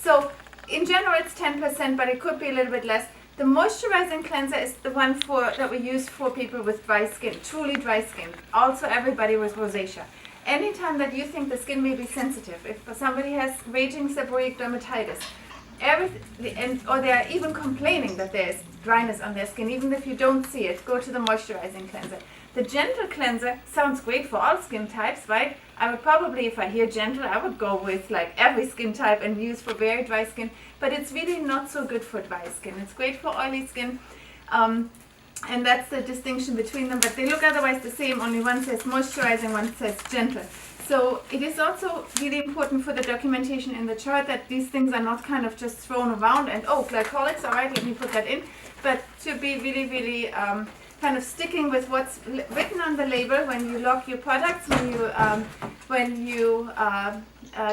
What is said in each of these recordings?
So in general it's 10%, but it could be a little bit less. The moisturizing cleanser is the one that we use for people with dry skin, truly dry skin. Also everybody with rosacea. Anytime that you think the skin may be sensitive, if somebody has raging seborrheic dermatitis, or they are even complaining that there's dryness on their skin, even if you don't see it, go to the moisturizing cleanser. The gentle cleanser sounds great for all skin types, right? I would probably, if I hear gentle, I would go with like every skin type and use for very dry skin, but it's really not so good for dry skin. It's great for oily skin. And that's the distinction between them, but they look otherwise the same, only one says moisturizing, one says gentle. So it is also really important for the documentation in the chart that these things are not kind of just thrown around and, oh, glycolics, all right, let me put that in, but to be really, really kind of sticking with what's written on the label when you log your products, when you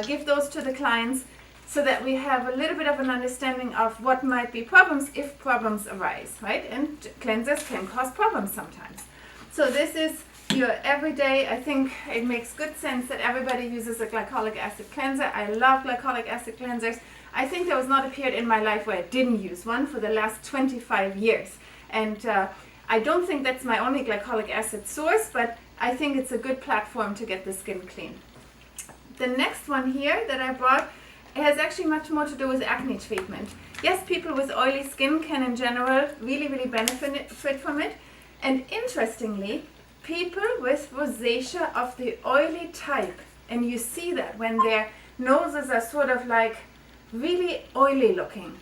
give those to the clients, so that we have a little bit of an understanding of what might be problems if problems arise, right? And cleansers can cause problems sometimes. So this is your everyday. I think it makes good sense that everybody uses a glycolic acid cleanser. I love glycolic acid cleansers. I think there was not a period in my life where I didn't use one for the last 25 years. And I don't think that's my only glycolic acid source, but I think it's a good platform to get the skin clean. The next one here that I brought, it has actually much more to do with acne treatment. Yes, people with oily skin can in general really, really benefit from it. And interestingly, people with rosacea of the oily type, and you see that when their noses are sort of like really oily looking,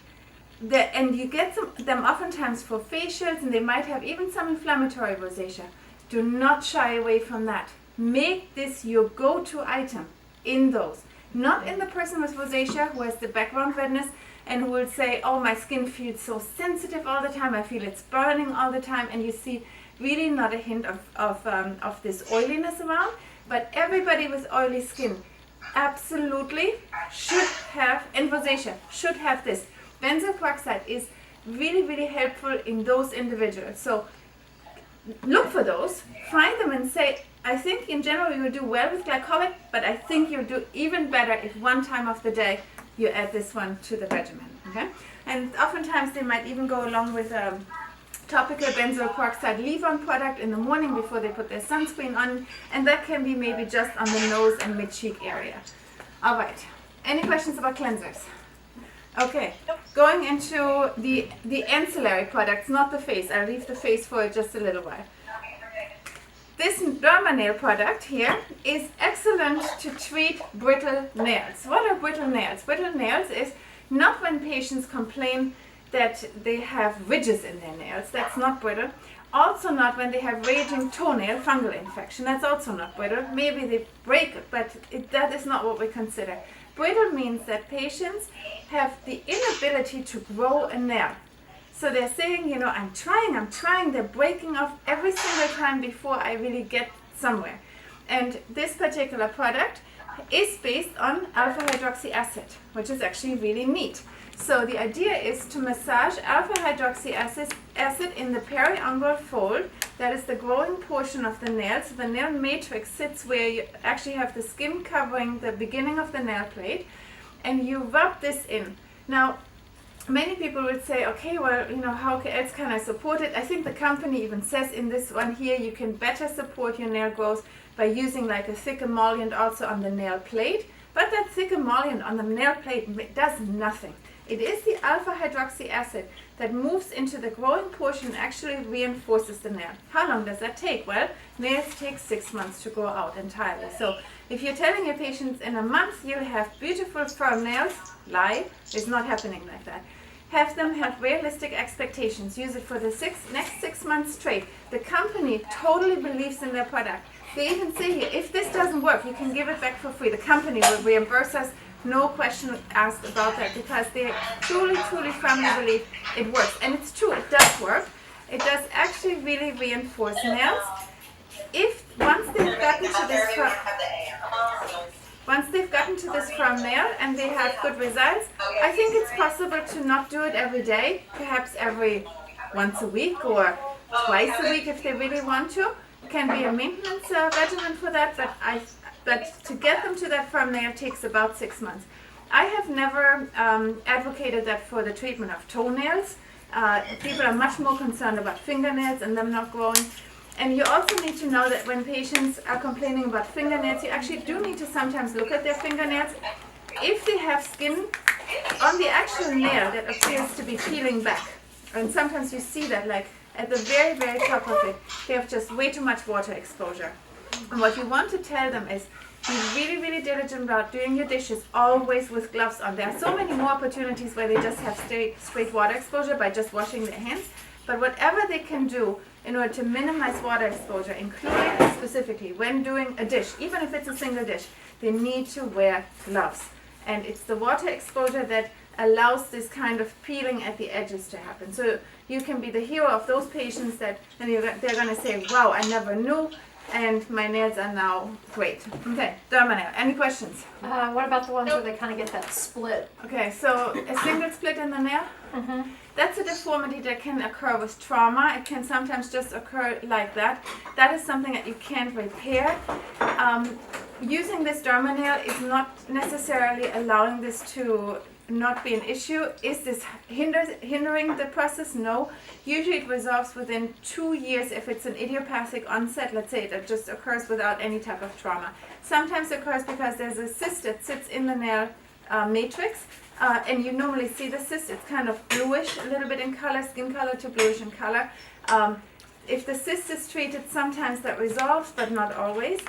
and you get them oftentimes for facials, and they might have even some inflammatory rosacea. Do not shy away from that. Make this your go-to item in those. Not in the person with rosacea who has the background redness and who will say, oh, my skin feels so sensitive all the time, I feel it's burning all the time, and you see really not a hint of this oiliness around. But everybody with oily skin absolutely should have, and rosacea, should have this. Benzoyl peroxide is really, really helpful in those individuals. So look for those, find them and say, I think in general you will do well with glycolic, but I think you'll do even better if one time of the day you add this one to the regimen. Okay? And oftentimes they might even go along with a topical benzoyl peroxide leave-on product in the morning before they put their sunscreen on, and that can be maybe just on the nose and mid-cheek area. All right. Any questions about cleansers? Okay, going into the ancillary products, not the face. I'll leave the face for just a little while. This Derma nail product here is excellent to treat brittle nails. What are brittle nails? Brittle nails is not when patients complain that they have ridges in their nails. That's not brittle. Also not when they have raging toenail fungal infection. That's also not brittle. Maybe they break, but that is not what we consider. Brittle means that patients have the inability to grow a nail. So they're saying, you know, I'm trying, they're breaking off every single time before I really get somewhere. And this particular product is based on alpha hydroxy acid, which is actually really neat. So the idea is to massage alpha hydroxy acid in the periungual fold, that is the growing portion of the nail. So the nail matrix sits where you actually have the skin covering the beginning of the nail plate, and you rub this in. Now, many people would say, okay, well, you know, how else can I support it? I think the company even says in this one here, you can better support your nail growth by using like a thick emollient also on the nail plate. But that thick emollient on the nail plate does nothing. It is the alpha hydroxy acid that moves into the growing portion and actually reinforces the nail. How long does that take? Well, nails take 6 months to grow out entirely. So if you're telling your patients in a month you'll have beautiful firm nails, lie, it's not happening like that. Have them have realistic expectations. Use it for the next 6 months straight. The company totally believes in their product. They even say here, if this doesn't work, you can give it back for free. The company will reimburse us. No question asked about that, because they truly, truly firmly believe it works. And it's true, it does work. It does actually really reinforce nails. Once they've gotten to this firm nail and they have good results, I think it's possible to not do it every day, perhaps every once a week or twice a week if they really want to. It can be a maintenance regimen for that, but to get them to that firm nail takes about 6 months. I have never advocated that for the treatment of toenails. People are much more concerned about fingernails and them not growing. And you also need to know that when patients are complaining about fingernails, you actually do need to sometimes look at their fingernails. If they have skin on the actual nail that appears to be peeling back, and sometimes you see that like at the very, very top of it, they have just way too much water exposure. And what you want to tell them is, be really, really diligent about doing your dishes, always with gloves on. There are so many more opportunities where they just have straight water exposure by just washing their hands. But whatever they can do in order to minimize water exposure, including specifically when doing a dish, even if it's a single dish, they need to wear gloves. And it's the water exposure that allows this kind of peeling at the edges to happen. So you can be the hero of those patients that and they're going to say, wow, I never knew, and my nails are now great. Okay, derma nail. Any questions? What about the ones where they kind of get that split? Okay, so a single split in the nail? That's a deformity that can occur with trauma. It can sometimes just occur like that. That is something that you can't repair. Using this derma nail is not necessarily allowing this to not be an issue. Is this hindering the process? No. Usually it resolves within 2 years if it's an idiopathic onset, let's say that just occurs without any type of trauma. Sometimes it occurs because there's a cyst that sits in the nail matrix, and you normally see the cyst. It's kind of bluish, a little bit in color, skin color to bluish in color. If the cyst is treated, sometimes that resolves, but not always.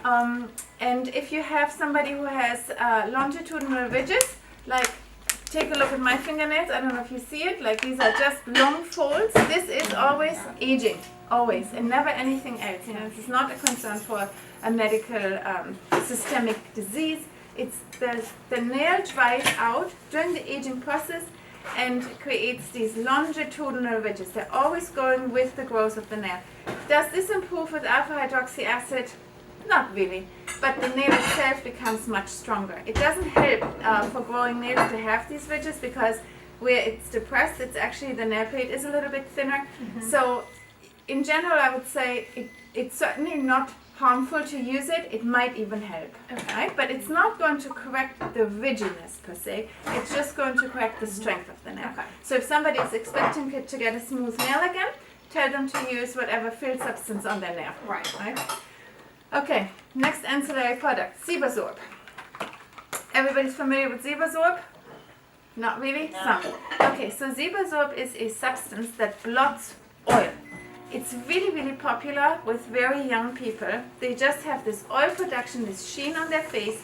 And if you have somebody who has longitudinal ridges, like take a look at my fingernails, I don't know if you see it, like these are just long folds. This is always aging, always, and never anything else. You know, this is not a concern for a medical systemic disease. It's the nail dries out during the aging process and creates these longitudinal ridges. They're always going with the growth of the nail. Does this improve with alpha hydroxy acid? Not really, but the nail itself becomes much stronger. It doesn't help for growing nails to have these ridges because where it's depressed, it's actually the nail plate is a little bit thinner. So in general, I would say it's certainly not harmful to use it. It might even help, right? But it's not going to correct the ridginess per se. It's just going to correct the strength of the nail. So if somebody is expecting to get a smooth nail again, tell them to use whatever fill substance on their nail. Right? Okay, next ancillary product, Zebasorb. Everybody's familiar with Zebasorb? Not really? No. Some. Okay, so Zebasorb is a substance that blots oil. It's really, really popular with very young people. They just have this oil production, this sheen on their face.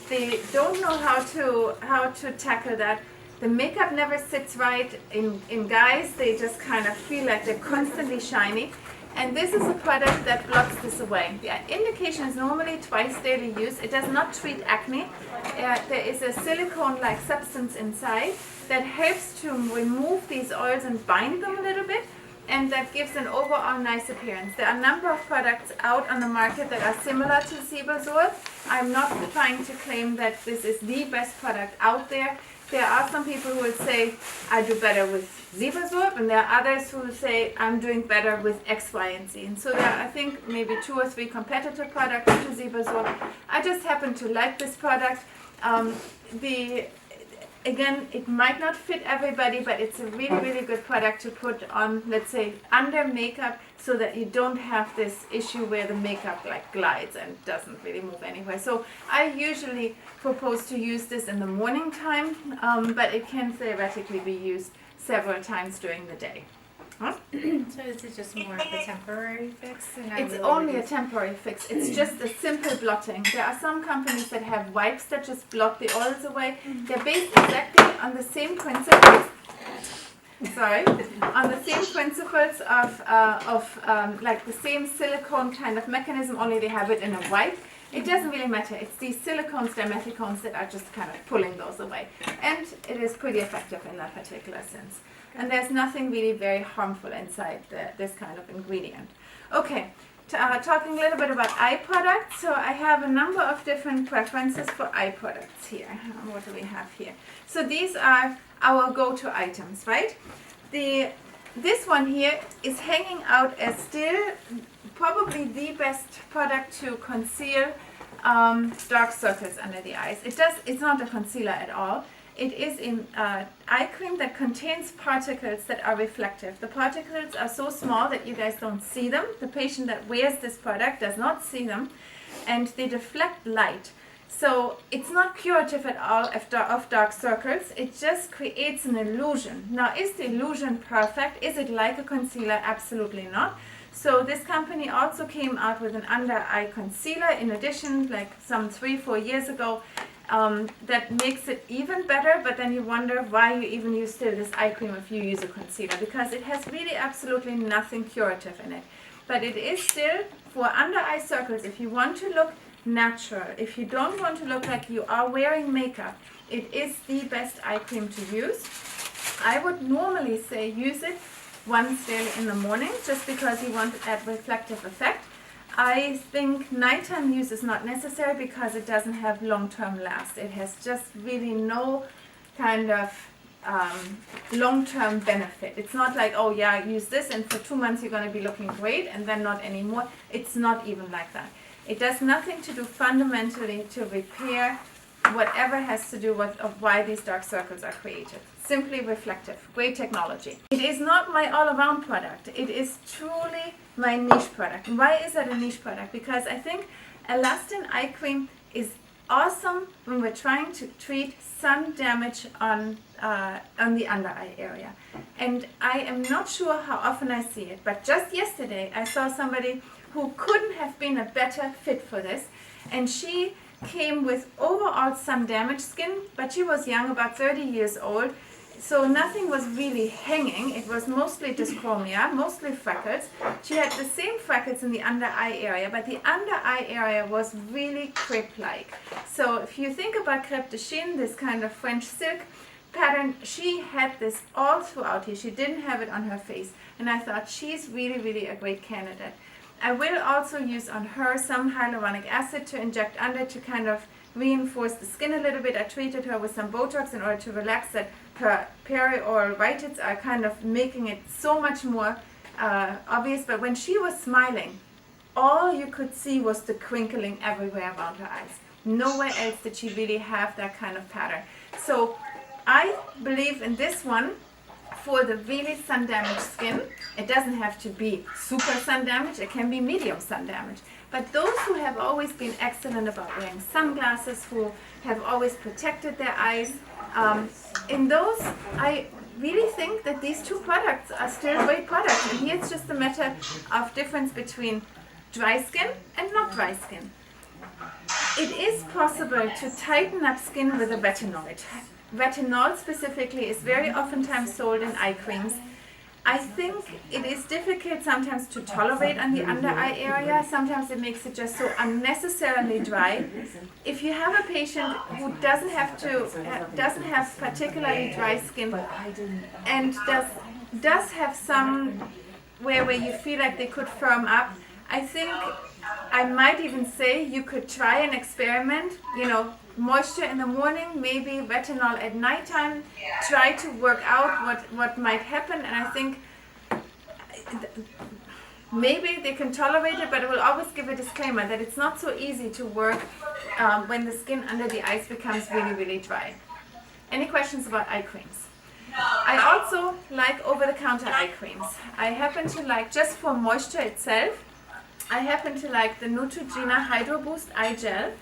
They don't know how to tackle that. The makeup never sits right in guys. They just kind of feel like they're constantly shiny. And this is a product that blocks this away. The indication is normally twice daily use. It does not treat acne. There is a silicone-like substance inside that helps to remove these oils and bind them a little bit, and that gives an overall nice appearance. There are a number of products out on the market that are similar to Zebasorb. I'm not trying to claim that this is the best product out there. There are some people who will say, I do better with Zebasorb, and there are others who will say, I'm doing better with X, Y, and Z. And so there are, I think, maybe 2 or 3 competitor products to Zebasorb. I just happen to like this product. Again, it might not fit everybody, but it's a really, really good product to put on, let's say, under makeup, so that you don't have this issue where the makeup like glides and doesn't really move anywhere. So I usually propose to use this in the morning time, but it can theoretically be used several times during the day. Huh? So is it just more of a temporary fix? It's only a temporary fix. It's just a simple blotting. There are some companies that have wipes that just blot the oils away. They're based exactly on the same principles. On the same principles of like the same silicone kind of mechanism, only they have it in a wipe. It doesn't really matter. It's these silicones, dimethicones that are just kind of pulling those away. And it is pretty effective in that particular sense. And there's nothing really very harmful inside this kind of ingredient. Okay, talking a little bit about eye products. So I have a number of different preferences for eye products here. What do we have here? So these are our go-to items, right? This one here is hanging out as still probably the best product to conceal dark circles under the eyes. It's not a concealer at all. It is an eye cream that contains particles that are reflective. The particles are so small that you guys don't see them. The patient that wears this product does not see them, and they deflect light. So it's not curative at all of dark circles. It just creates an illusion. Now, is the illusion perfect? Is it like a concealer? Absolutely not. So this company also came out with an under eye concealer in addition, like some 3-4 years ago, that makes it even better. But then you wonder why you even use still this eye cream if you use a concealer, because it has really absolutely nothing curative in it. But it is still for under eye circles. If you want to look natural, if you don't want to look like you are wearing makeup, it is the best eye cream to use. I would normally say use it once daily in the morning, just because you want that reflective effect. I think nighttime use is not necessary because it doesn't have long-term last. It has just really no kind of long-term benefit. It's not like, oh yeah, use this and for 2 months you're going to be looking great and then not anymore. It's not even like that. It does nothing to do fundamentally to repair whatever has to do with why these dark circles are created. Simply reflective. Great technology. It is not my all-around product. It is truly my niche product. Why is that a niche product? Because I think Elastin eye cream is awesome when we're trying to treat sun damage on the under eye area. And I am not sure how often I see it, but just yesterday I saw somebody who couldn't have been a better fit for this, and she came with overall sun damaged skin, but she was young, about 30 years old, so nothing was really hanging. It was mostly dyschromia, mostly freckles. She had the same freckles in the under eye area, but the under eye area was really crepe-like. So if you think about crepe de chine, this kind of French silk pattern, she had this all throughout here. She didn't have it on her face, and I thought she's really a great candidate. I will also use on her some hyaluronic acid to inject under to kind of reinforce the skin a little bit. I treated her with some Botox in order to relax that. Her perioral whitids are kind of making it so much more obvious, but when she was smiling, all you could see was the crinkling everywhere around her eyes. Nowhere else did she really have that kind of pattern. So I believe in this one for the really sun damaged skin. It doesn't have to be super sun damaged, it can be medium sun damaged. But those who have always been excellent about wearing sunglasses, who have always protected their eyes, in those, I really think that these two products are still great products. And here it's just a matter of difference between dry skin and not dry skin. It is possible to tighten up skin with a retinoid. Retinol specifically is very oftentimes sold in eye creams. I think it is difficult sometimes to tolerate on the under eye area. Sometimes it makes it just so unnecessarily dry. If you have a patient who doesn't have particularly dry skin and does have some where you feel like they could firm up, I think I might even say you could try an experiment, moisture in the morning, maybe retinol at nighttime, try to work out what might happen, and I think maybe they can tolerate it, but I will always give a disclaimer that it's not so easy to work when the skin under the eyes becomes really dry. Any questions about eye creams? I also like over-the-counter eye creams. I happen to like, just for moisture itself, I happen to like the Neutrogena Hydro Boost Eye Gel.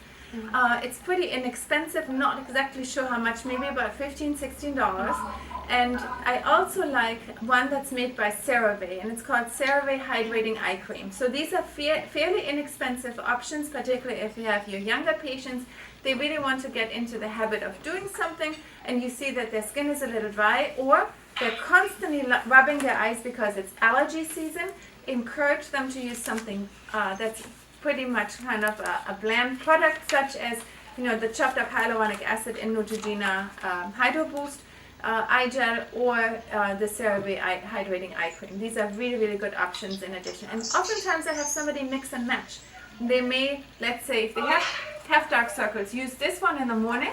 It's pretty inexpensive, not exactly sure how much, maybe about $15-16. And I also like one that's made by CeraVe, and it's called CeraVe Hydrating Eye Cream. So these are fairly inexpensive options, particularly if you have your younger patients. They really want to get into the habit of doing something, and you see that their skin is a little dry, or they're constantly rubbing their eyes because it's allergy season. Encourage them to use something that's pretty much kind of a bland product, such as the chopped up hyaluronic acid in Neutrogena Hydro Boost Eye Gel, or the CeraVe Hydrating Eye Cream. These are really good options in addition. And oftentimes I have somebody mix and match. They may, let's say, if they have dark circles, use this one in the morning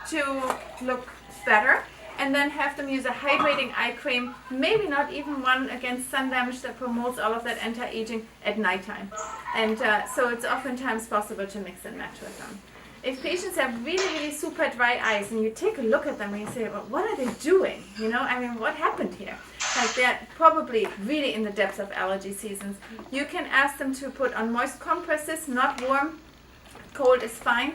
to look better, and then have them use a hydrating eye cream, maybe not even one against sun damage that promotes all of that anti-aging at nighttime. And so it's oftentimes possible to mix and match with them. If patients have really, really super dry eyes and you take a look at them and you say, well, what are they doing? You know, I mean, what happened here? Like they're probably really in the depths of allergy seasons. You can ask them to put on moist compresses, not warm. Cold is fine.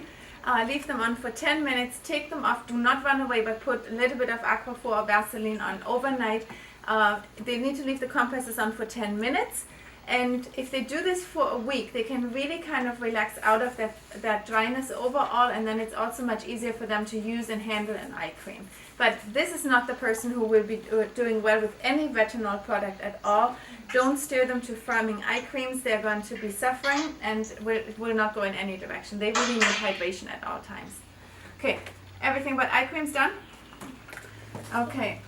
Leave them on for 10 minutes, take them off, do not run away, but put a little bit of Aquaphor or Vaseline on overnight. They need to leave the compresses on for 10 minutes. And if they do this for a week, they can really kind of relax out of that dryness overall, and then it's also much easier for them to use and handle an eye cream. But this is not the person who will be doing well with any retinol product at all. Don't steer them to firming eye creams. They're going to be suffering and it will not go in any direction. They really need hydration at all times. Okay, everything but eye creams done? Okay.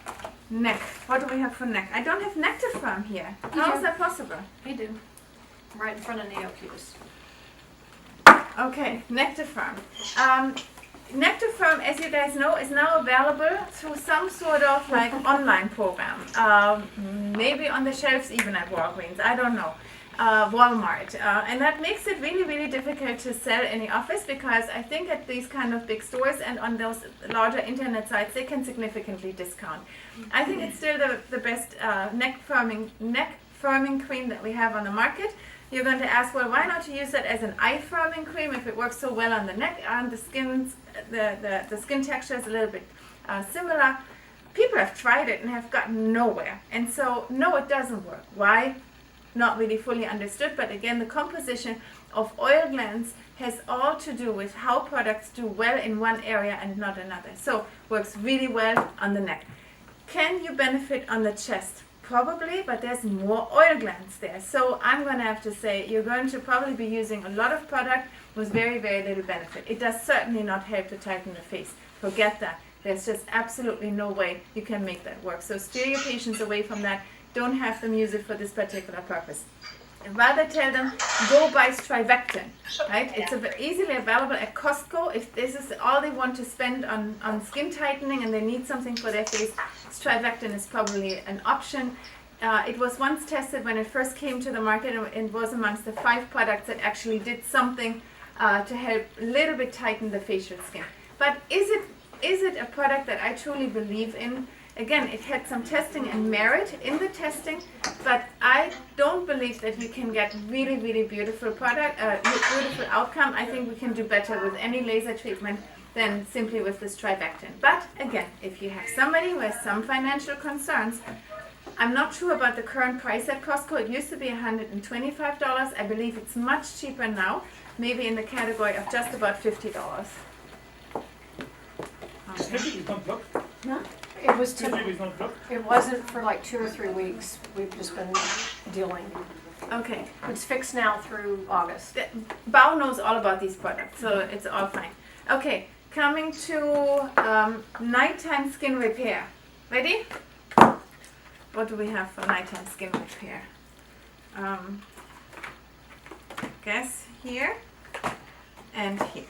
Neck. What do we have for neck? I don't have Nectar here. How is that possible? I do. Right in front of Neocutis. Okay, Nectar Nectar, as you guys know, is now available through some sort of like online program. Maybe on the shelves even at Walgreens. I don't know. Walmart. And that makes it really, really difficult to sell in the office because I think at these kind of big stores and on those larger internet sites, they can significantly discount. I think it's still the best neck firming cream that we have on the market. You're going to ask, well, why not use it as an eye firming cream if it works so well on the neck and the skin texture is a little bit similar. People have tried it and have gotten nowhere. And so, no, it doesn't work. Why? Not really fully understood, but again, the composition of oil glands has all to do with how products do well in one area and not another. So, works really well on the neck. Can you benefit on the chest? Probably, but there's more oil glands there. So I'm going to have to say you're going to probably be using a lot of product with very, very little benefit. It does certainly not help to tighten the face. Forget that. There's just absolutely no way you can make that work. So steer your patients away from that. Don't have them use it for this particular purpose. And rather tell them, go buy Strivectin, right? It's easily available at Costco. If this is all they want to spend on skin tightening and they need something for their face, Strivectin is probably an option. It was once tested when it first came to the market and was amongst the 5 products that actually did something to help a little bit tighten the facial skin. But is it a product that I truly believe in? Again, it had some testing and merit in the testing, but I don't believe that you can get really, really beautiful beautiful outcome. I think we can do better with any laser treatment than simply with this Strivectin. But again, if you have somebody who has some financial concerns, I'm not sure about the current price at Costco. It used to be $125. I believe it's much cheaper now, maybe in the category of just about $50. No, it was it wasn't for like 2 or 3 weeks. We've just been dealing. Okay. It's fixed now through August. Bao knows all about these products, so it's all fine. Okay, coming to nighttime skin repair. Ready? What do we have for nighttime skin repair? Guess here and here.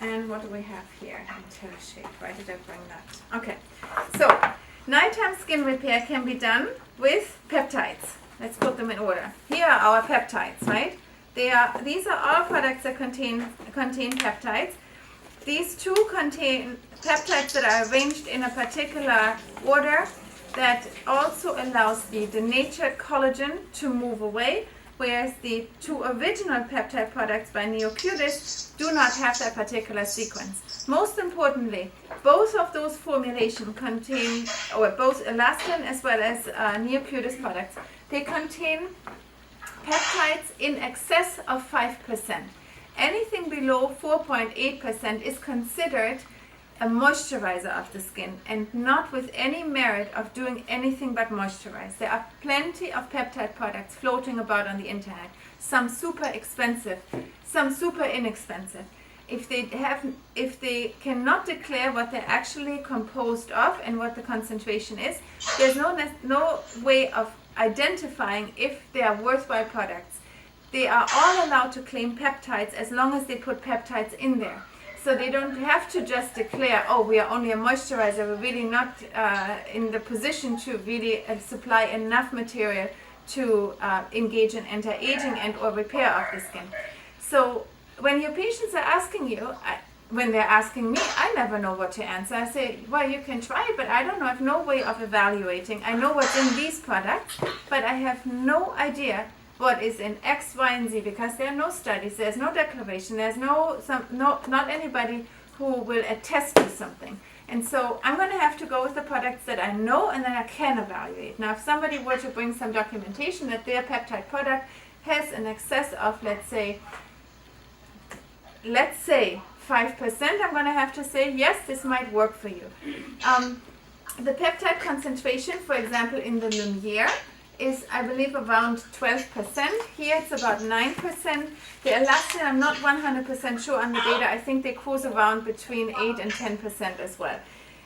And what do we have here? Shade. Why did I bring that? Okay, so nighttime skin repair can be done with peptides. Let's put them in order. Here are our peptides, right? These are all products that contain peptides. These two contain peptides that are arranged in a particular order that also allows the denatured collagen to move away, whereas the 2 original peptide products by Neocutis do not have that particular sequence. Most importantly, both of those formulations contain, or both elastin as well as Neocutis products, they contain peptides in excess of 5%. Anything below 4.8% is considered a moisturizer of the skin and not with any merit of doing anything but moisturize. There are plenty of peptide products floating about on the internet, some super expensive, some super inexpensive. If they cannot declare what they're actually composed of and what the concentration is, there's no way of identifying if they are worthwhile products. They are all allowed to claim peptides as long as they put peptides in there. So they don't have to just declare, oh, we are only a moisturizer. We're really not in the position to really supply enough material to engage in anti-aging and or repair of the skin. So when your patients are asking you, when they're asking me, I never know what to answer. I say, well, you can try it, but I don't know. I have no way of evaluating. I know what's in these products, but I have no idea what is in X, Y, and Z, because there are no studies, there's no declaration, there's not anybody who will attest to something. And so I'm going to have to go with the products that I know and that I can evaluate. Now, if somebody were to bring some documentation that their peptide product has an excess of, let's say 5%, I'm going to have to say, yes, this might work for you. The peptide concentration, for example, in the Lumiere is, I believe, around 12%. Here it's about 9%. The elastin, I'm not 100% sure on the data. I think they cruise around between 8 and 10% as well.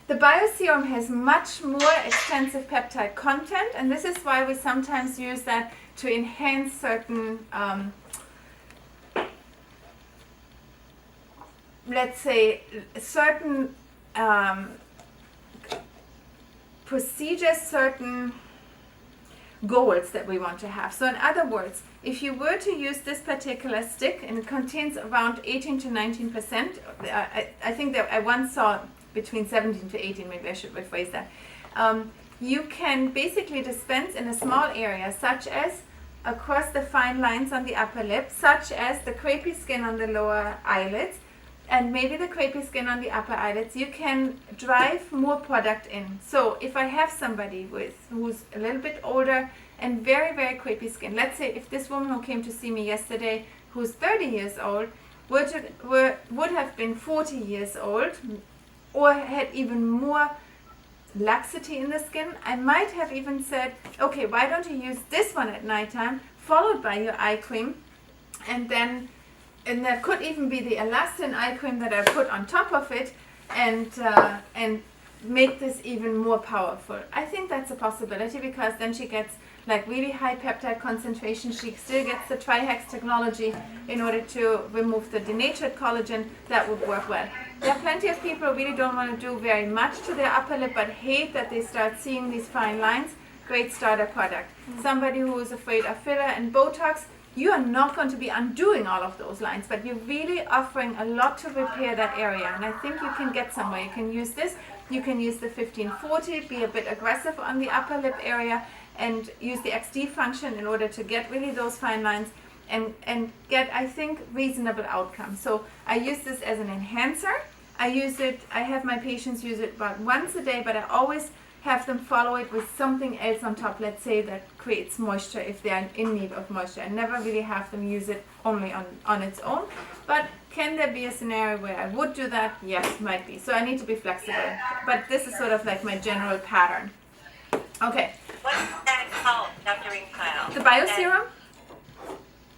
The bioserum has much more extensive peptide content, and this is why we sometimes use that to enhance certain, let's say, certain procedures, certain goals that we want to have. So in other words, if you were to use this particular stick, and it contains around 18 to 19%, I think that I once saw between 17 to 18, maybe I should rephrase that. You can basically dispense in a small area, such as across the fine lines on the upper lip, such as the crepey skin on the lower eyelids, and maybe the crepey skin on the upper eyelids. You can drive more product in. So if I have somebody who's a little bit older and very, very crepey skin, let's say if this woman who came to see me yesterday, who's 30 years old, would have been 40 years old, or had even more laxity in the skin, I might have even said, okay, why don't you use this one at nighttime, followed by your eye cream, and that could even be the elastin eye cream that I put on top of it, and make this even more powerful. I think that's a possibility, because then she gets like really high peptide concentration. She still gets the trihex technology in order to remove the denatured collagen. That would work well. There are plenty of people who really don't want to do very much to their upper lip, but hate that they start seeing these fine lines. Great starter product. Somebody who is afraid of filler and Botox, you are not going to be undoing all of those lines, but you're really offering a lot to repair that area, and I think you can get somewhere. You can use this, you can use the 1540, be a bit aggressive on the upper lip area, and use the XD function in order to get really those fine lines and get, I think, reasonable outcomes. So I use this as an enhancer. I have my patients use it about once a day, but I always have them follow it with something else on top, let's say, that creates moisture if they are in need of moisture. I never really have them use it only on its own. But can there be a scenario where I would do that? Yes, might be. So I need to be flexible. But this is sort of like my general pattern. Okay. What's that called, Dr. Ringpfeil? The bioserum?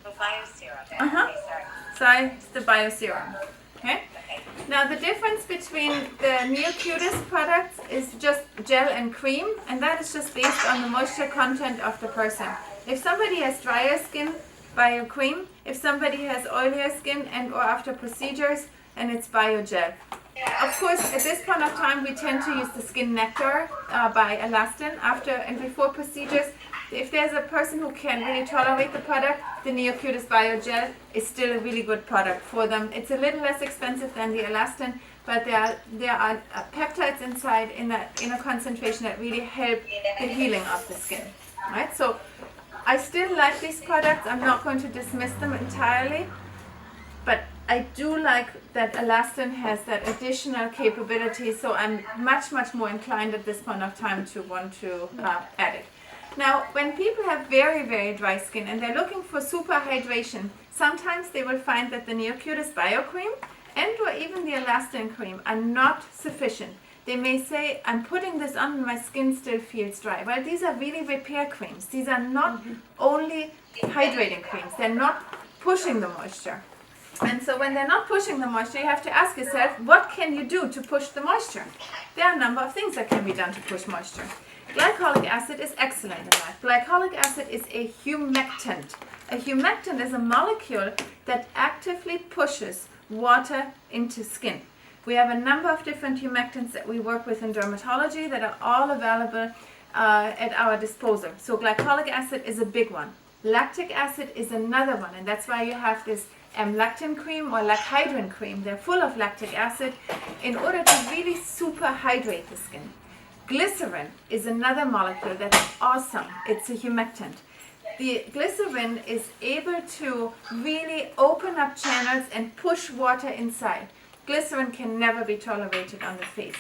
The bioserum. Uh-huh. Okay, sorry. Sorry, it's the bioserum. Okay? Okay. Now the difference between the NeoCutis products is just gel and cream, and that is just based on the moisture content of the person. If somebody has drier skin, bio cream. If somebody has oilier skin and or after procedures, and it's bio gel. Of course, at this point of time, we tend to use the Skin Nectar by Elastin after and before procedures. If there's a person who can really tolerate the product, the NeoCutis Bio Gel is still a really good product for them. It's a little less expensive than the Elastin, but there are peptides inside in a concentration that really help the healing of the skin. Right? So I still like these products. I'm not going to dismiss them entirely, but I do like that Elastin has that additional capability, so I'm much, much more inclined at this point of time to want to add it. Now, when people have very, very dry skin and they're looking for super hydration, sometimes they will find that the NeoCutis Bio Cream and or even the Elastin Cream are not sufficient. They may say, I'm putting this on and my skin still feels dry. Well, these are really repair creams. These are not only hydrating creams. They're not pushing the moisture. And so when they're not pushing the moisture, you have to ask yourself, what can you do to push the moisture? There are a number of things that can be done to push moisture. Glycolic acid is excellent in that. Glycolic acid is a humectant. A humectant is a molecule that actively pushes water into skin. We have a number of different humectants that we work with in dermatology that are all available at our disposal. So glycolic acid is a big one. Lactic acid is another one, and that's why you have this lactin cream or lacthydrin cream. They're full of lactic acid in order to really super hydrate the skin. Glycerin is another molecule that's awesome. It's a humectant. The glycerin is able to really open up channels and push water inside. Glycerin can never be tolerated on the face.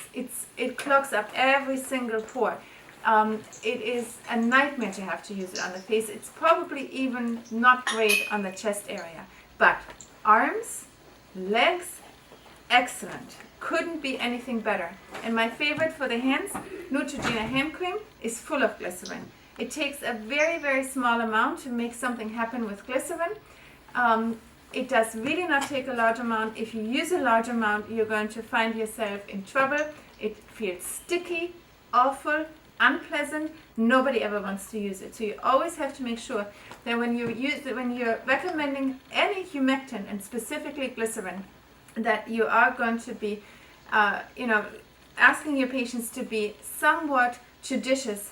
It clogs up every single pore. It is a nightmare to have to use it on the face. It's probably even not great on the chest area. But arms, legs, excellent. Couldn't be anything better. And my favorite for the hands, Neutrogena hand cream, is full of glycerin. It takes a very, very small amount to make something happen with glycerin. It does really not take a large amount. If you use a large amount, you're going to find yourself in trouble. It feels sticky, awful, unpleasant. Nobody ever wants to use it. So you always have to make sure that when you're recommending any humectant, and specifically glycerin, that you are going to be, asking your patients to be somewhat judicious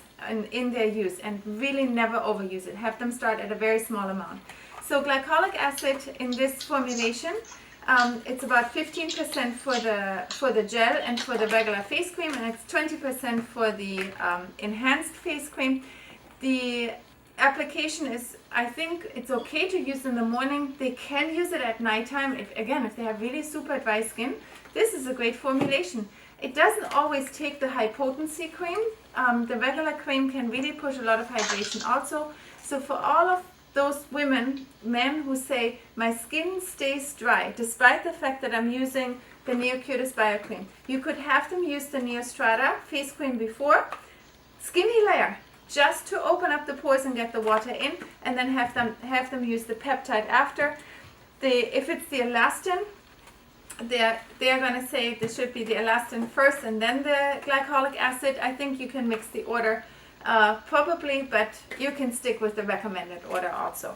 in their use and really never overuse it. Have them start at a very small amount. So glycolic acid in this formulation, it's about 15% for the gel and for the regular face cream, and it's 20% for the enhanced face cream. The application is, I think it's okay to use in the morning. They can use it at nighttime. If they have really super dry skin, this is a great formulation. It doesn't always take the high potency cream. The regular cream can really push a lot of hydration also. So for all of those men who say, my skin stays dry, despite the fact that I'm using the Neocutis Bio Cream, you could have them use the Neostrata face cream before, skinny layer, just to open up the pores and get the water in, and then have them use the peptide after. If it's the elastin, they're going to say this should be the elastin first and then the glycolic acid. I think you can mix the order probably, but you can stick with the recommended order also.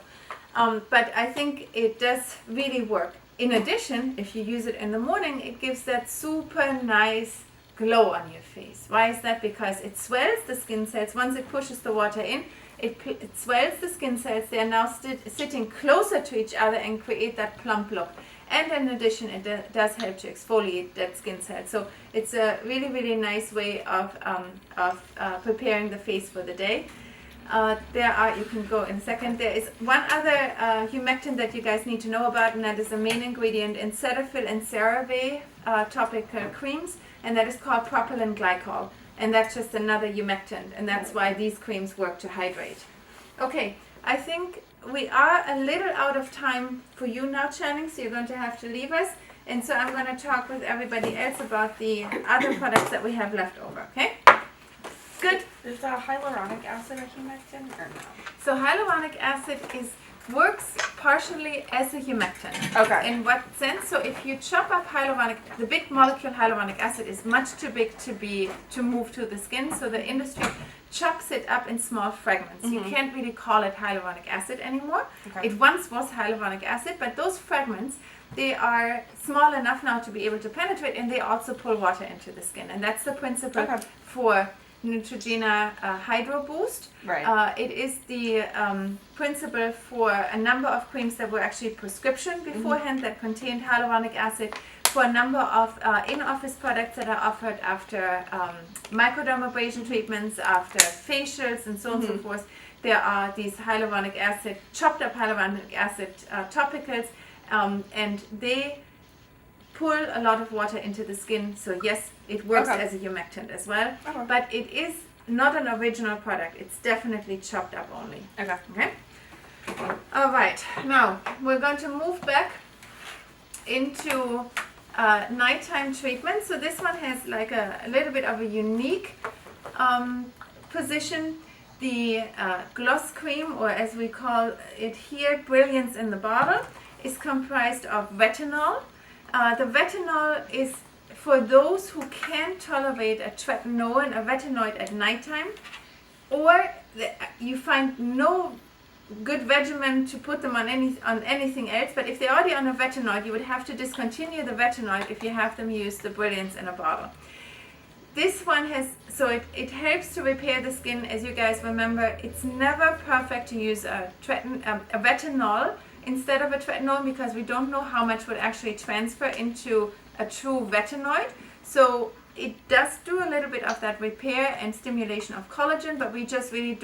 But I think it does really work. In addition, if you use it in the morning, it gives that super nice glow on your face. Why is that? Because it swells the skin cells. Once it pushes the water in, it swells the skin cells. They are now sitting closer to each other and create that plump look. And in addition, it does help to exfoliate that skin cell. So it's a really, really nice way of preparing the face for the day. You can go in a second. There is one other humectant that you guys need to know about, and that is the main ingredient in Cetaphil and CeraVe topical creams, and that is called propylene glycol. And that's just another humectant, and that's why these creams work to hydrate. Okay, I think we are a little out of time for you now, Channing, so you're going to have to leave us. And so I'm going to talk with everybody else about the other products that we have left over, okay? Good. Is hyaluronic acid a humectant or no? So hyaluronic acid works partially as a humectant. Okay. In what sense? So if you chop up the big molecule hyaluronic acid is much too big to move to the skin, so the industry chops it up in small fragments. You can't really call it hyaluronic acid anymore. Okay. It once was hyaluronic acid, but those fragments, they are small enough now to be able to penetrate, and they also pull water into the skin. And that's the principle for Neutrogena Hydro Boost. Right. It is the principle for a number of creams that were actually prescription beforehand that contained hyaluronic acid, for a number of in-office products that are offered after microdermabrasion treatments, after facials, and so on and so forth. There are these chopped up hyaluronic acid topicals, and they pull a lot of water into the skin. So yes, it works as a humectant as well, but it is not an original product. It's definitely chopped up only. Okay. All right. Now we're going to move back into nighttime treatment. So this one has like a little bit of a unique position. The gloss cream, or as we call it here, Brilliance in the Bottle, is comprised of retinol. The retinol is for those who can't tolerate a retinoid at nighttime, or you find no good regimen to put them on anything else, but if they're already on a retinoid, you would have to discontinue the retinoid if you have them use the Brilliance in a bottle. This one it helps to repair the skin. As you guys remember, it's never perfect to use a retinol instead of a tretinoin because we don't know how much would actually transfer into a true retinoid. So it does do a little bit of that repair and stimulation of collagen, but we just really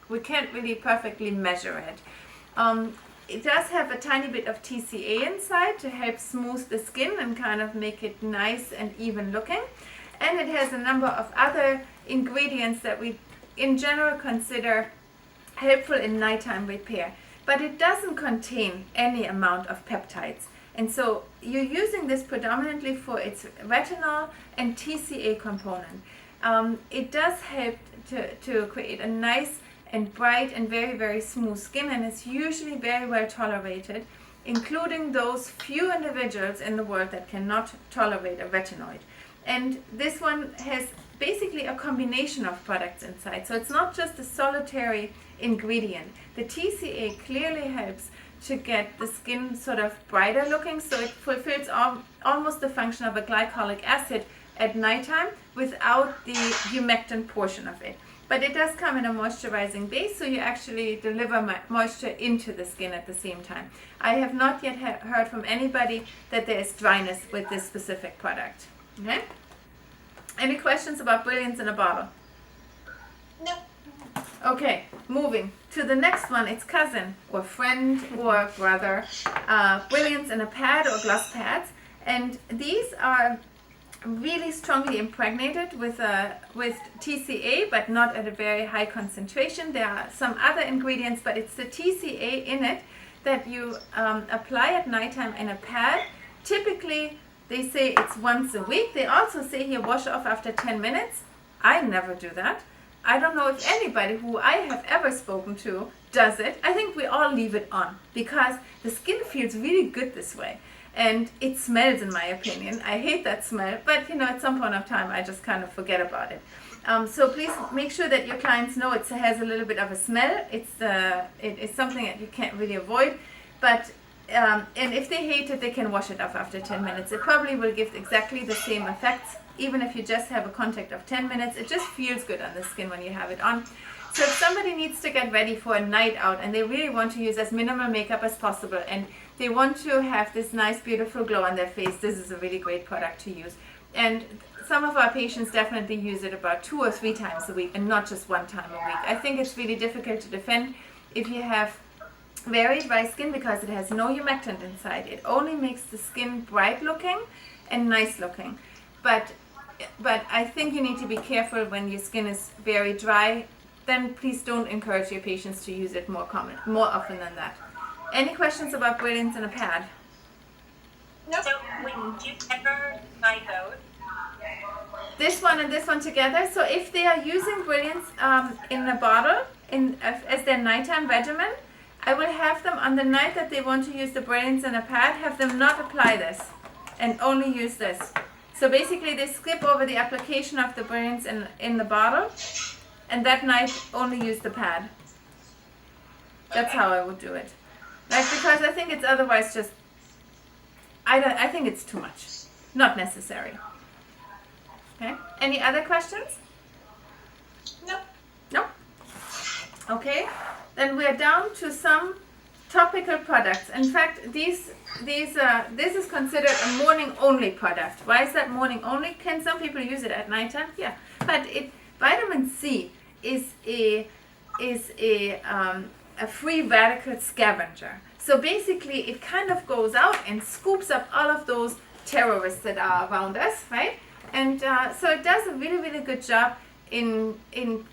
we can't really perfectly measure it. It does have a tiny bit of TCA inside to help smooth the skin and kind of make it nice and even looking. And it has a number of other ingredients that we in general consider helpful in nighttime repair. But it doesn't contain any amount of peptides. And so you're using this predominantly for its retinol and TCA component. It does help to create a nice and bright and very, very smooth skin, and it's usually very well tolerated, including those few individuals in the world that cannot tolerate a retinoid. And this one has basically a combination of products inside. So it's not just a solitary ingredient. The TCA clearly helps to get the skin sort of brighter looking, so it fulfills almost the function of a glycolic acid at nighttime without the humectant portion of it. But it does come in a moisturizing base, so you actually deliver moisture into the skin at the same time. I have not yet heard from anybody that there is dryness with this specific product. Okay? Any questions about Brilliance in a bottle? No. Okay, moving to the next one. It's cousin or friend or brother. Brilliance in a pad or gloss pads. And these are really strongly impregnated with TCA, but not at a very high concentration. There are some other ingredients, but it's the TCA in it that you apply at nighttime in a pad. Typically, they say it's once a week. They also say here wash off after 10 minutes. I never do that. I don't know if anybody who I have ever spoken to does it. I think we all leave it on because the skin feels really good this way. And it smells, in my opinion. I hate that smell, but at some point of time, I just kind of forget about it. So please make sure that your clients know it has a little bit of a smell. It is something that you can't really avoid, but and if they hate it, they can wash it off after 10 minutes. It probably will give exactly the same effects, even if you just have a contact of 10 minutes. It just feels good on the skin when you have it on. So if somebody needs to get ready for a night out and they really want to use as minimal makeup as possible and they want to have this nice, beautiful glow on their face, this is a really great product to use. And some of our patients definitely use it about 2 or 3 times a week and not just 1 time a week. I think it's really difficult to defend if you have very dry skin because it has no humectant inside. It only makes the skin bright looking and nice looking. But I think you need to be careful when your skin is very dry. Then please don't encourage your patients to use it more often than that. Any questions about Brilliance in a pad? No. So would you ever buy those? This one and this one together. So if they are using Brilliance in a bottle as their nighttime regimen, I will have them on the night that they want to use the Brilliance in a pad, have them not apply this and only use this. So basically they skip over the application of the Brilliance in the bottle and that night only use the pad. That's how I would do it. Because I think it's otherwise just, I think it's too much. Not necessary. Okay. Any other questions? No. No? Okay. Then we are down to some topical products. In fact, this is considered a morning only product. Why is that morning only? Can some people use it at nighttime? Yeah. But vitamin C is a free radical scavenger. So basically it kind of goes out and scoops up all of those terrorists that are around us, right? And so it does a really, really good job in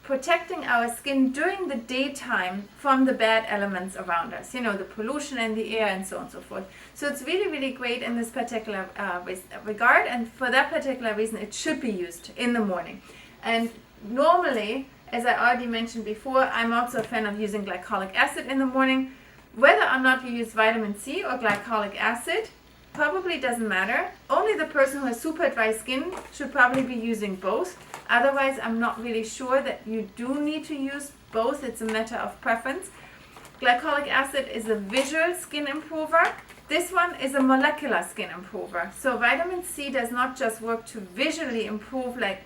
protecting our skin during the daytime from the bad elements around us, the pollution in the air and so on and so forth. So it's really, really great in this particular regard, and for that particular reason it should be used in the morning. And normally, as I already mentioned before, I'm also a fan of using glycolic acid in the morning. Whether or not you use vitamin C or glycolic acid probably doesn't matter. Only the person who has super dry skin should probably be using both. Otherwise, I'm not really sure that you do need to use both. It's a matter of preference. glycolic acid is a visual skin improver. This one is a molecular skin improver. So vitamin C does not just work to visually improve, like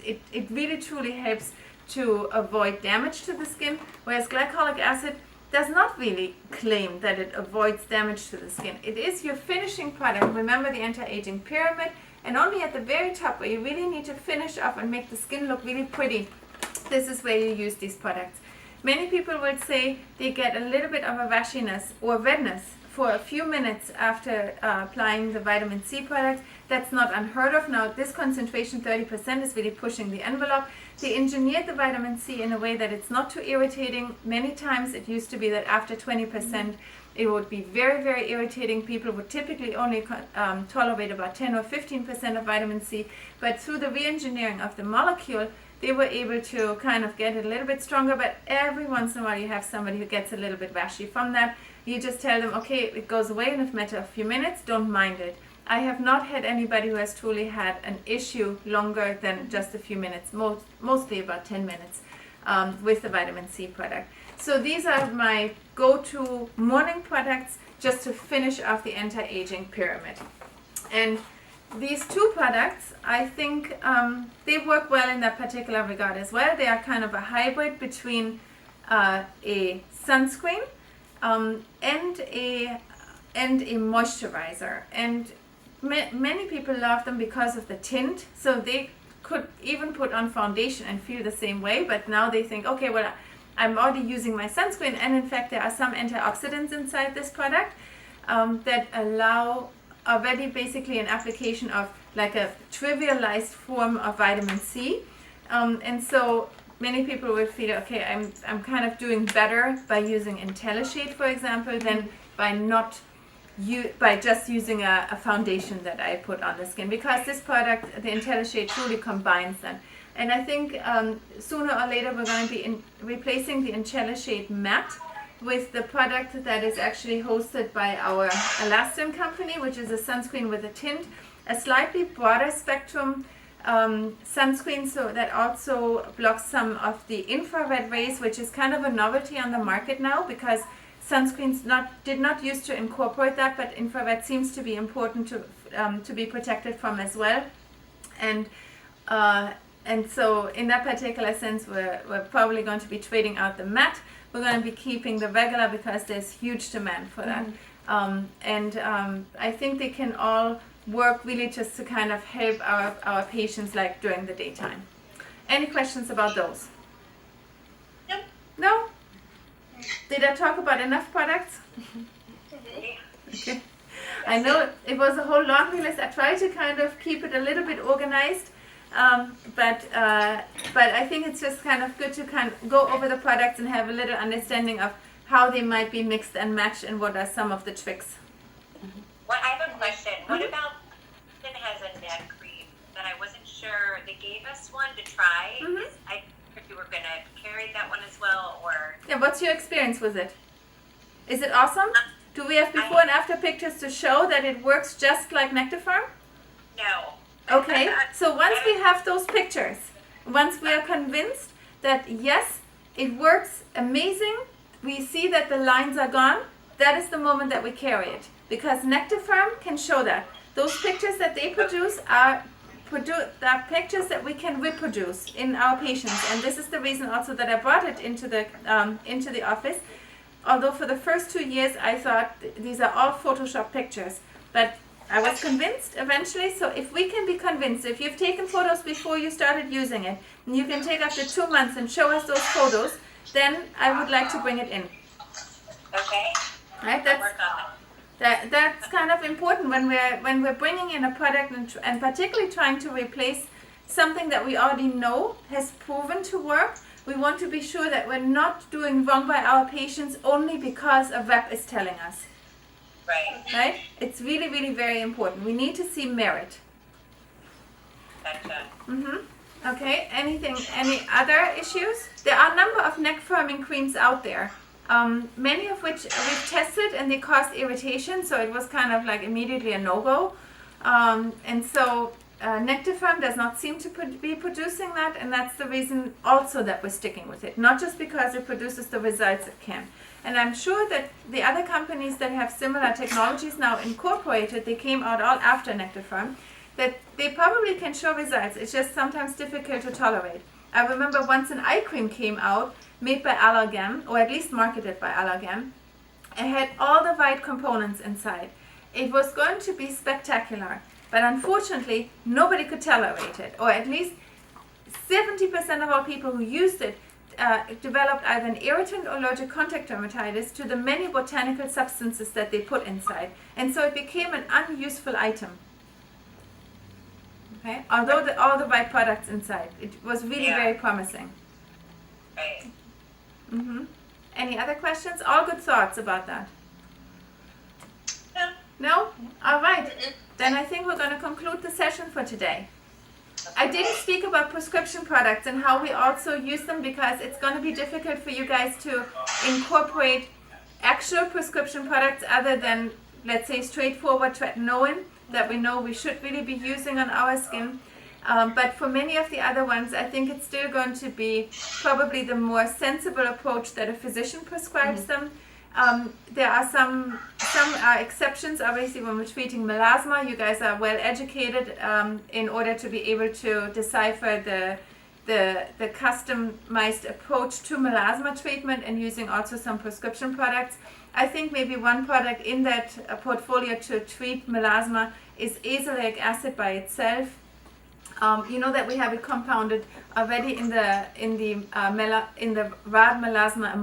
it really truly helps to avoid damage to the skin, whereas glycolic acid does not really claim that it avoids damage to the skin. It is your finishing product. Remember the anti-aging pyramid, and only at the very top where you really need to finish off and make the skin look really pretty, this is where you use these products. Many people will say they get a little bit of a washiness or redness for a few minutes after applying the vitamin C product. That's not unheard of. Now, this concentration, 30%, is really pushing the envelope. They engineered the vitamin C in a way that it's not too irritating. Many times it used to be that after 20%, it would be very, very irritating. People would typically only tolerate about 10 or 15% of vitamin C. But through the re-engineering of the molecule, they were able to kind of get it a little bit stronger. But every once in a while, you have somebody who gets a little bit washy from that. You just tell them, okay, it goes away in a matter of a few minutes. Don't mind it. I have not had anybody who has truly had an issue longer than just a few minutes, mostly about 10 minutes with the vitamin C product. So these are my go-to morning products just to finish off the anti-aging pyramid. And these two products, I think they work well in that particular regard as well. They are kind of a hybrid between a sunscreen and a moisturizer. And many people love them because of the tint, so they could even put on foundation and feel the same way. But now they think, okay, well, I'm already using my sunscreen, and in fact there are some antioxidants inside this product that allow already basically an application of like a trivialized form of vitamin C, and so many people will feel, okay, I'm kind of doing better by using IntelliShade, for example, than by just using a foundation that I put on the skin, because this product, the IntelliShade, truly combines them. And I think sooner or later we're going to be replacing the IntelliShade matte with the product that is actually hosted by our Elastin company, which is a sunscreen with a tint, a slightly broader spectrum sunscreen, so that also blocks some of the infrared rays, which is kind of a novelty on the market now, because sunscreens did not used to incorporate that, but infrared seems to be important to be protected from as well. And so in that particular sense, we're probably going to be trading out the matte. We're going to be keeping the regular because there's huge demand for that. I think they can all work really just to kind of help our patients, like during the daytime. Any questions about those? Nope. No? Did I talk about enough products? Okay. I know it was a whole laundry list. I tried to kind of keep it a little bit organized, but I think it's just kind of good to kind of go over the products and have a little understanding of how they might be mixed and matched and what are some of the tricks. What, I have a question. What about, it has a neck cream that I wasn't sure, they gave us one to try. I if you were going to carry that one as well, or... Yeah, what's your experience with it? Is it awesome? Do we have before and after pictures to show that it works just like Nectarfarm? No. Okay, so once we have those pictures, once we are convinced that yes, it works amazing, we see that the lines are gone, that is the moment that we carry it. Because Nectarfarm can show that. Those pictures that they produce are pictures that we can reproduce in our patients, and this is the reason also that I brought it into the office. Although for the first 2 years I thought these are all Photoshop pictures, but I was convinced eventually. So if we can be convinced, if you've taken photos before you started using it, and you can take after 2 months and show us those photos, then I would like to bring it in. Okay. Right? I'll work on that. That's kind of important when we're bringing in a product and particularly trying to replace something that we already know has proven to work. We want to be sure that we're not doing wrong by our patients only because a rep is telling us. Right? It's really, really very important. We need to see merit. Gotcha. Okay. Any other issues? There are a number of neck firming creams out there. Many of which we've tested and they caused irritation, so it was kind of like immediately a no-go. And so Nectarfarm does not seem to be producing that, and that's the reason also that we're sticking with it. Not just because it produces the results it can. And I'm sure that the other companies that have similar technologies now incorporated, they came out all after Nectarfarm, that they probably can show results. It's just sometimes difficult to tolerate. I remember once an eye cream came out, made by Allergan, or at least marketed by Allergan. It had all the right components inside. It was going to be spectacular, but unfortunately, nobody could tolerate it, or at least 70% of all people who used it developed either an irritant or allergic contact dermatitis to the many botanical substances that they put inside, and so it became an unuseful item. Okay, although all the right products inside, it was really very promising. Right. Any other questions? All good thoughts about that? No? All right. Then I think we're going to conclude the session for today. I didn't speak about prescription products and how we also use them because it's going to be difficult for you guys to incorporate actual prescription products other than, let's say, straightforward tretinoin that we know we should really be using on our skin. But for many of the other ones, I think it's still going to be probably the more sensible approach that a physician prescribes them. There are some exceptions, obviously, when we're treating melasma. You guys are well educated in order to be able to decipher the customized approach to melasma treatment and using also some prescription products. I think maybe one product in that portfolio to treat melasma is azelaic acid by itself. You know that we have it compounded already in the rad melasma